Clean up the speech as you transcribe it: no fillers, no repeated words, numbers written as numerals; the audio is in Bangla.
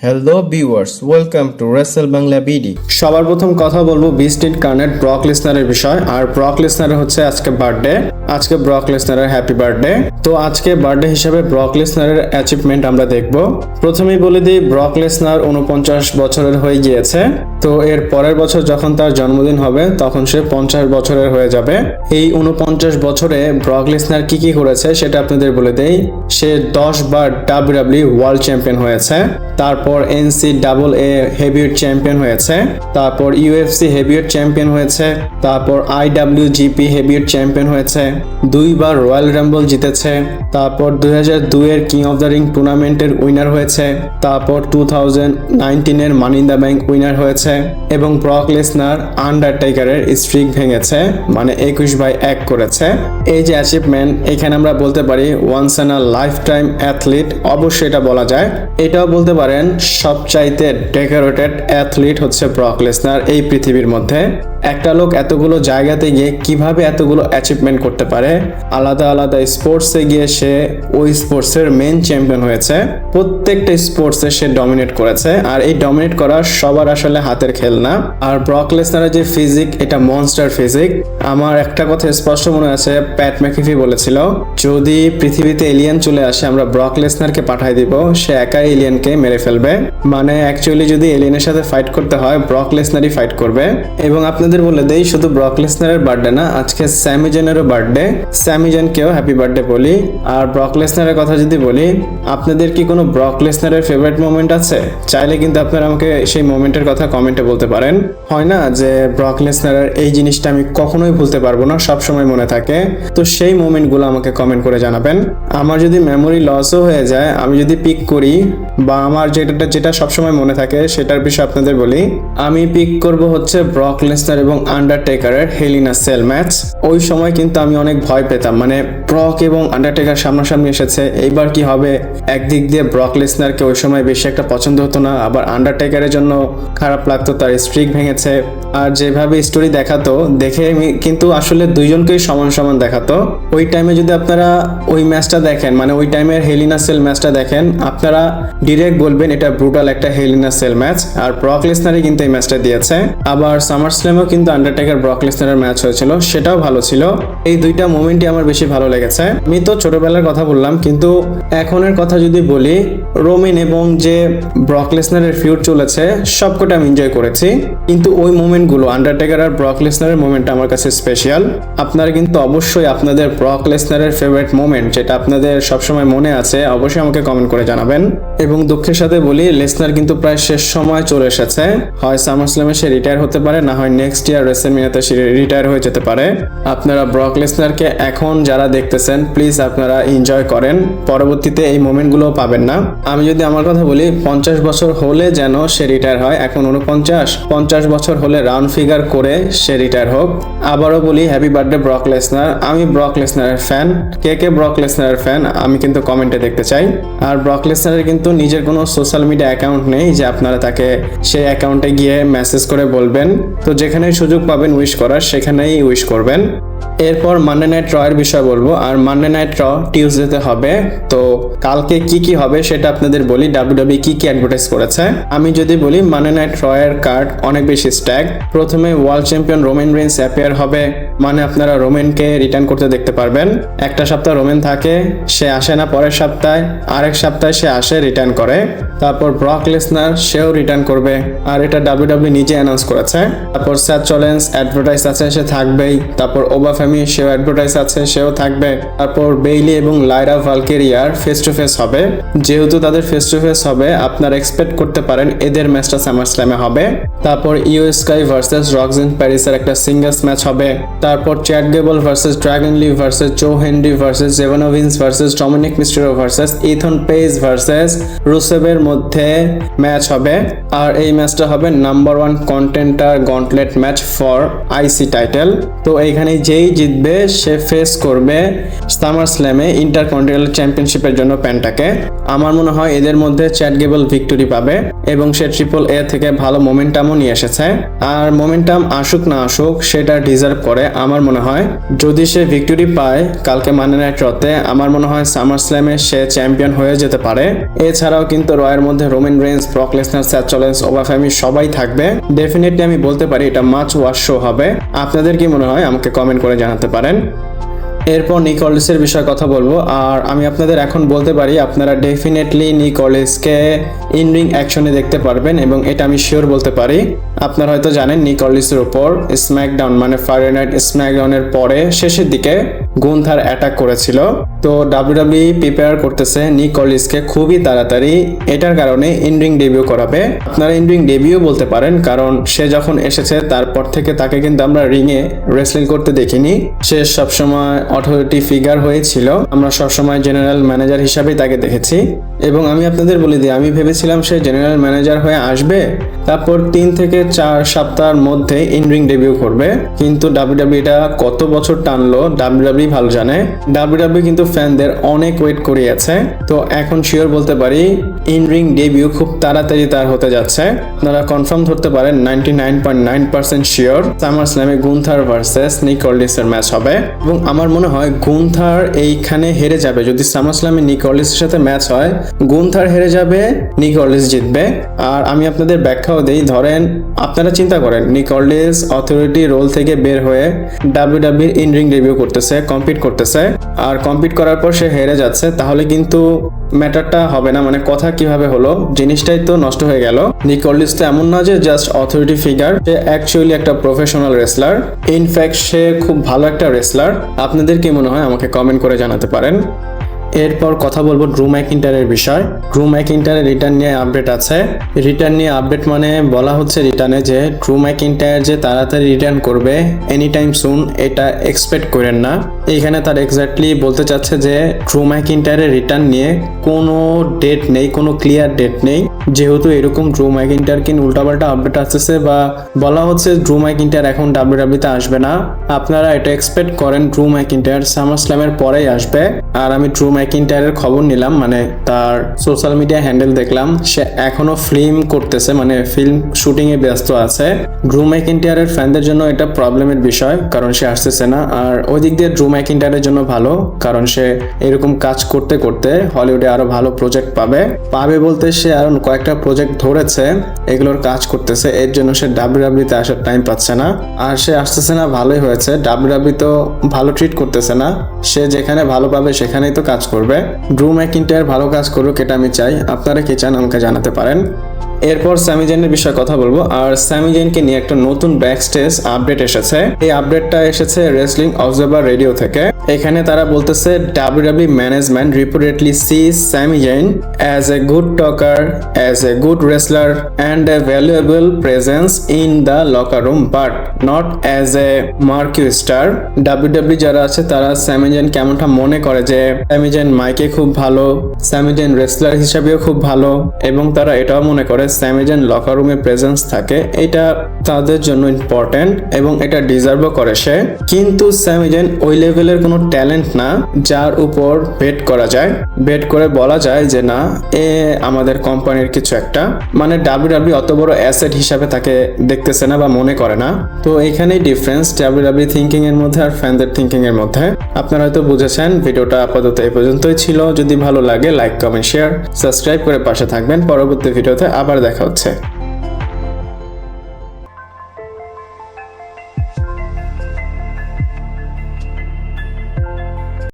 Hello viewers, welcome to Rachel Bangla BD. সবার প্রথম কথা বলবো বিস্টিড কার্নেট ব্রক লিসনারের বিষয়। আর ব্রক লিসনারের হচ্ছে আজকে বার্থডে। আজকে ব্রক লিসনারের হ্যাপি বার্থডে। তো আজকে বার্থডে হিসেবে ব্রক লিসনারের অ্যাচিভমেন্ট আমরা দেখব। প্রথমেই বলে দিই, ব্রক লিসনার 49 বছরের হয়ে গিয়েছে। তো এর পরের বছর যখন তার জন্মদিন হবে তখন সে 50 বছরের হয়ে যাবে। এই 49 বছরে ব্রক লিসনার কি কি করেছে সেটা আপনাদের বলে দেই। সে 10 বার WWE ওয়ার্ল্ড চ্যাম্পিয়ন হয়েছে, তারপর NCAA হেভিওয়েট চ্যাম্পিয়ন হয়েছে, তারপর UFC হেভিওয়েট চ্যাম্পিয়ন হয়েছে, তারপর IWGP হেভিওয়েট চ্যাম্পিয়ন হয়েছে, 2 বার রয়্যাল রাম্বল জিতেছে, তারপর 2002 এর কিং অফ দ্য রিং টুর্নামেন্টের উইনার হয়েছে, তারপর 2019 এর মানি ইন দ্য ব্যাংক উইনার হয়েছে এবং ব্রক লিসনার আন্ডারটেকারের স্ট্রিক ভেঙেছে, মানে 21/1 করেছে। এই যে অ্যাচিভমেন্ট, এখানে আমরা বলতে পারি once in a lifetime athlete, অবশ্যই এটা বলা যায়। এটাও বলতে পারেন সবচাইতে ডেকোরেটেড অ্যাথলিট হচ্ছে ব্রক লিসনার এই পৃথিবীর মধ্যে। একটা লোক এতগুলো জায়গাতে গিয়ে কিভাবে এতগুলো অ্যাচিভমেন্ট করতে পারে, আলাদা আলাদা স্পোর্টসে গিয়ে সে ওই স্পোর্টসের মেন চ্যাম্পিয়ন হয়েছে, প্রত্যেকটা স্পোর্টসে সে ডমিনেট করেছে। আর এই ডমিনেট করা সবার আসলে হাতের খেল না। আর ব্রক লিসনারের যে ফিজিক, এটা মনস্টার ফিজিক। আমার একটা কথা স্পষ্ট মনে আছে, প্যাট ম্যাকিফি বলেছিল যদি পৃথিবীতে এলিয়েন চলে আসে আমরা ব্রক লিসনারকে পাঠাই দিব, সে একাই এলিয়েনকে মেরে ফেলবে। মানে অ্যাকচুয়ালি যদি এলিয়েনের সাথে ফাইট করতে হয় ব্রক লিসনারই ফাইট করবে। এবং আপনাদের বলে দেই, শুধু ব্রক লিসনারের বার্থডে না, আজকে স্যামি জেনেরও বার্থডে। স্যামি জেনকেও হ্যাপি বার্থডে বলি। আর ব্রক লিসনারের কথা যদি বলি, আপনাদের কি কোনো ব্রক লিসনারের ফেভারিট মোমেন্ট আছে? চাইলে কিন্তু আপনারা আমাকে সেই মোমেন্টের কথা কমেন্টে বলতে পারেন। হয় না যে ব্রক লিসনারের এই জিনিসটা আমি কখনোই ভুলতে পারবো না, সবসময় মনে থাকে। তো সেই মোমেন্টগুলো আমাকে কমেন্ট করে জানাবেন। আমার যদি মেমোরি লসও হয়ে যায়, আমি যদি পিক করি বা আমার যেটা সবসময় মনে থাকে সেটার বিষয়ে আপনাদের বলি, আমি পিক করব হচ্ছে ব্রক লিসনার এবং আন্ডারটেকারের হেল ইন আ সেল ম্যাচ। ওই সময় কিন্তু আমি অনেক ভয় পেতাম, মানে ব্রক এবং আন্ডারটেকার সামনাসামনি এসেছে, এইবার কি হবে। একদিক দিয়ে ব্রক লিসনারকে ওই সময় বেশি একটা পছন্দ হতো না, আবার আন্ডারটেকারের জন্য খারাপ লাগতো, তার স্ট্রিক ভেঙেছে। আর যেভাবে স্টোরি দেখাতো, দেখে কিন্তু আসলে দুইজনকেই সমান সমান দেখাতো। ওই টাইমে যদি আপনারা ওই ম্যাচটা দেখেন, মানে ওই টাইমের হেল ইন আ সেল ম্যাচটা দেখেন, আপনারা ডিরেক্ট বলবেন এটা ব্রুটাল একটা Hell in a Cell match. আর ব্রক লিসনারই কিন্তু এই ম্যাচটা দিয়েছে। আবার সামার স্ল্যামেও কিন্তু আন্ডারটেকার ব্রক লিসনারের ম্যাচ হয়েছিল, সেটাও ভালো ছিল। এই দুইটা মোমেন্টই আমার বেশি ভালো লেগেছে। আমি তো ছোটবেলার কথা বললাম, কিন্তু এখনের কথা যদি বলি, রোমিন এবং যে ব্রক লিসনারের ফিউড চলেছে সবকটা আমি এনজয় করেছি। কিন্তু ওই মোমেন্টগুলো, আন্ডারটেকার আর ব্রক লিসনারের মোমেন্টটা আমার কাছে স্পেশাল। আপনারা কিন্তু অবশ্যই আপনাদের ব্রক লিসনারের ফেভারিট মোমেন্ট যেটা আপনাদের সবসময় মনে আছে অবশ্যই আমাকে কমেন্ট করে জানাবেন। এবং দুঃখের সাথে বলি, লিসনার কিন্তু প্রায় শেষ সময় চলে এসেছে। হয় সামার স্ল্যামে সে রিটায়ার হতে পারে, না হয় নেক্সট ইয়ার রেসেলমেনিয়াতে সে রিটায়ার হয়ে যেতে পারে। আপনারা ব্রক লিসনারকে এখন যারা দেখতেছেন, প্লিজ আপনারা এনজয় করেন, পরবর্তীতে এই মোমেন্টগুলো পাবেন না। আমি যদি আমার কথা বলি, 50 বছর হলে যেন সে রিটায়ার হয়। এখন 49 বছর হলে রাউন্ড ফিগার করে সে রিটায়ার হোক। আবারও বলি, হ্যাপি বার্থডে ব্রক লিসনার। আমি ব্রক লিসনারের ফ্যান। কে ব্রক লিসনারের ফ্যান আমি কিন্তু কমেন্টে দেখতে চাই। আর ব্রক লিসনারের কিন্তু নিজের কোনো সোশ্যাল মিডিয়া অ্যাকাউন্ট নেই যে আপনারা তাকে সেই অ্যাকাউন্টে গিয়ে মেসেজ করে বলবেন। তো যেখানে সুযোগ পাবেন উইশ করার, সেখানেই উইশ করবেন। এরপর মানডে নাইট র এর বিষয় বলবো। আর মানডে নাইট র টিউসডেতে হবে। তো কালকে কি হবে সেটা আপনাদের বলি, WWE কি অ্যাডভার্টাইজ করেছে। আমি যদি বলি, মানডে নাইট র এর কার্ড অনেক বেশি স্ট্যাক। প্রথমে world champion Roman Reigns appear হবে, মানে আপনারা রোমানকে রিটার্ন করতে দেখতে পারবেন। একটা সপ্তাহ রোমান থাকে, সে আসে না পরের সপ্তাহে, আরেক সপ্তাহে সে আসে, রিটার্ন করে। তারপর ব্রক লিসনার, সেও রিটার্ন করবে। আর এটা WWE নিজে অ্যানাউন্স করেছে। তারপর স্যাথ রলিন্স অ্যাডভার্টাইজ আছে, সে থাকবেই। তারপর ওবাফেমি, সেও অ্যাডভার্টাইজ আছে, সেও থাকবে। তারপর বেইলি এবং লাইরা ভালকেরিয়ার ফেস টু ফেস হবে। যেহেতু তাদের ফেস টু ফেস হবে, আপনারা এক্সপেক্ট করতে পারেন এদের ম্যাচটা সামার স্ল্যামে হবে। তারপর ইউ স্কাই ভার্সেস রক্সিন প্যারিসের একটা সিঙ্গলস ম্যাচ হবে। তারপর Chad Gable versus Dragon Lee versus Joe Hendry versus জেভানোভিন্স versus Dominik Mysterio versus Ethan Page versus রুসেভের মধ্যে ম্যাচ হবে। আর এই ম্যাচটা হবে number 1 contender gauntlet match for IC title. তো এইখানে যে যেই জিতবে সে ফেস করবে সামার স্ল্যামে ইন্টারকন্টিনেন্টাল চ্যাম্পিয়নশিপের জন্য প্যান্টাকে। আমার মনে হয় এদের মধ্যে চ্যাট গেবল ভিক্টোরি পাবে এবং সে ট্রিপল এ থেকে ভালো মোমেন্টামও নিয়ে এসেছে। আর মোমেন্টাম আসুক না আসুক সেটা ডিজার্ভ করে আমার মনে হয়। যদি সে ভিক্টোরি পায় কালকে মানডে নাইট রতে, আমার মনে হয় সামার স্ল্যামে সে চ্যাম্পিয়ন হয়ে যেতে পারে। এছাড়াও কিন্তু রয়ের মধ্যে Roman Reigns, Brock Lesnar, Seth Rollins, Obafemi সবাই থাকবে। ডেফিনেটলি আমি বলতে পারি এটা মাচ ওয়াচ শো হবে। আপনাদের কি মনে হয় আমাকে কমেন্ট করে জানাতে পারেন। এরপর নিক অল্ডিসের বিষয়ে কথা বলবো। আর আমি আপনাদের এখন বলতে পারি আপনারা ডেফিনেটলি নিক অল্ডিসকে ইন রিং অ্যাকশনে দেখতে পারবেন এবং এটা আমি শিওর বলতে পারি। আপনারা হয়তো জানেন নিক অল্ডিসের উপর স্ম্যাকডাউন মানে ফ্রাইডে নাইট স্ম্যাকডাউনের পরে শেষের দিকে গুন্থার অ্যাটাক করেছিল। তো ডাব্লিউডাব্লিউই প্রিপেয়ার করতেছে নিক অল্ডিসকে খুবই তাড়াতাড়ি এটার কারণে ইন রিং ডেবিউ করাবে। আপনারা ইন রিং ডেবিউ বলতে পারেন, কারণ সে যখন এসেছে তারপর থেকে তাকে কিন্তু আমরা রিংয়ে রেসলিং করতে দেখিনি। সে সবসময় অথরিটি ফিগার হয়েছিল, আমরা সবসময় জেনারেল ম্যানেজার হিসাবেই তাকে দেখেছি। এবং আমি আপনাদের বলে দিই, আমি ভেবেছিলাম সে জেনারেল ম্যানেজার হয়ে আসবে, তারপর 3 থেকে 4 সপ্তাহের মধ্যে ইন রিং ডেবিউ করবে। কিন্তু ডাব্লিউডাব্লিউ এটা কত বছর টানলো ডাব্লিউডাব্লিউ ভালো জানে। ডাব্লিউডাব্লিউ কিন্তু ফ্যানদের অনেক ওয়েট করিয়েছে। তো এখন শিওর বলতে পারি ইন রিং ডেবিউ খুব তাড়াতাড়ি তার হতে যাচ্ছে। আপনারা কনফার্ম ধরতে পারেন 99.9% শিওর সামার স্ল্যামে গুন্থার ভার্সেস নিক অল্ডিসের ম্যাচ হবে। এবং আমার মনে হয় গুন্থার এইখানে হেরে যাবে। যদি সামার স্ল্যামে নিক অল্ডিসের সাথে ম্যাচ হয়, গুন্থার হেরে যাবে, নিক অল্ডিস জিতবে। আর আমি আপনাদের ব্যাখ্যাও দেই, ধরেন আপনারা চিন্তা করেন নিক অল্ডিস অথরিটি রোল থেকে বের হয়ে ডাব্লিউডাব্লিউর ইন রিং ডেবিউ করতেছে, কম্পিট করতেছে, আর কম্পিট করার পর সে হেরে যাচ্ছে, তাহলে কিন্তু ম্যাটারটা হবে না। মানে কথা কিভাবে হলো, জিনিসটাই তো নষ্ট হয়ে গেল। নিক অল্ডিস তো এমন না যে জাস্ট অথরিটি ফিগার, সে অ্যাকচুয়ালি একটা প্রফেশনাল রেসলার। ইনফ্যাক্ট সে খুব ভালো একটা রেসলার। আপনাদের কি মনে হয় আমাকে কমেন্ট করে জানাতে পারেন। এরপর কথা বলবো ড্রু ম্যাকইন্টায়ারের বিষয়। ড্রু ম্যাকইন্টায়ারের রিটার্ন নিয়ে আপডেট আছে। রিটার্ন নিয়ে আপডেট মানে বলা হচ্ছে রিটার্নে যে ড্রু ম্যাকইন্টায়ার যে তাড়াতাড়ি রিটার্ন করবে এনি টাইম সুন, এটা এক্সপেক্ট করেন না। এইখানে তার এক্স্যাক্টলি বলতে চাচ্ছে যে ড্রু ম্যাকইন্টায়ারের রিটার্ন নিয়ে কোনো ডেট নেই, কোনো ক্লিয়ার ডেট নেই। যেহেতু এরকম ড্রু ম্যাকইন্টায়ার কিন উল্টাপাল্টা আপডেট আসতেছে বা বলা হচ্ছে ড্রু ম্যাকইন্টায়ার এখন ডাব্লিউডাব্লিউতে আসবে না, আপনারা এটা এক্সপেক্ট করেন ড্রু ম্যাকইন্টায়ার সামার স্ল্যামের পরেই আসবে। আর আমি ড্রু ম্যাকইন্টায়ারের খবর নিলাম, মানে তার সোশ্যাল মিডিয়া হ্যান্ডেল দেখলাম, সে এখনো ফিল্ম করতেছে, মানে ফিল্ম শুটিং এ ব্যস্ত আছে। ড্রু ম্যাকইন্টায়ারের ফ্যানদের জন্য এটা প্রবলেমের বিষয়, কারণ সে আসতেছে না। আর ওই দিক দিয়ে ড্রু ম্যাকইন্টায়ারের জন্য ভালো, কারণ সে এরকম কাজ করতে করতে হলিউডে আরো ভালো প্রজেক্ট পাবে বলতে সে আরো কয়েকটা প্রজেক্ট ধরেছে, এগুলোর কাজ করতেছে। এর জন্য সে ডাব্লিউডাব্লিউতে আসার টাইম পাচ্ছে না। আর সে আসতেছে না, ভালোই হয়েছে। ডাব্লিউডাব্লিউ তো ভালো ট্রিট করতেছে না, সে যেখানে ভালো পাবে সেখানেই তো কাজ করবে। ড্রু ম্যাকইন্টায়ার ভালো কাজ করুক, এটা আমি চাই। আপনারা কি চান আমাকে জানাতে পারেন। এরপর স্যামি জেনের বিষয়ে কথা বলবো। আর স্যামি জেনকে নিয়ে একটা নতুন ব্যাকস্টেজ আপডেট এসেছে। এই আপডেটটা এসেছে রেসলিং অবজারভার রেডিও থেকে। এখানে তারা বলতেছে WWE management reportedly sees Sami Zayn as a good talker, as a good wrestler and a valuable presence in the locker room, but not as a marquee star. WWE যারা আছে তারা স্যামি জেন কেমনটা মনে করে যে স্যামি জেন মাইকে খুব ভালো, স্যামি জেন রেসলার হিসাবেও খুব ভালো, এবং তারা এটাও মনে করে স্যামি জেন লকার রুমে প্রেজেন্স থাকে, এটা তাদের জন্য ইম্পর্টেন্ট এবং এটা ডিজার্ভও করে সে। কিন্তু স্যামি জেন ওই লেভেলের কোনো ট্যালেন্ট না যার উপর বেট করা যায়, বেট করে বলা যায় যে না এ আমাদের কোম্পানির কিছু একটা, মানে ডাব্লিউডাব্লিউ অত বড় অ্যাসেট হিসাবে তাকে দেখতেছে না বা মনে করে না। তো এইখানেই ডিফারেন্স ডাব্লিউডাব্লিউ থিঙ্কিং এর মধ্যে আর ফ্যানদের থিঙ্কিং এর মধ্যে। আপনারা হয়তো বুঝেছেন। ভিডিওটা আপাতত এই পর্যন্তই ছিল। যদি ভালো লাগে লাইক, কমেন্ট, শেয়ার, সাবস্ক্রাইব করে পাশে থাকবেন। পরবর্তী ভিডিওতে আবার দেখা হচ্ছে।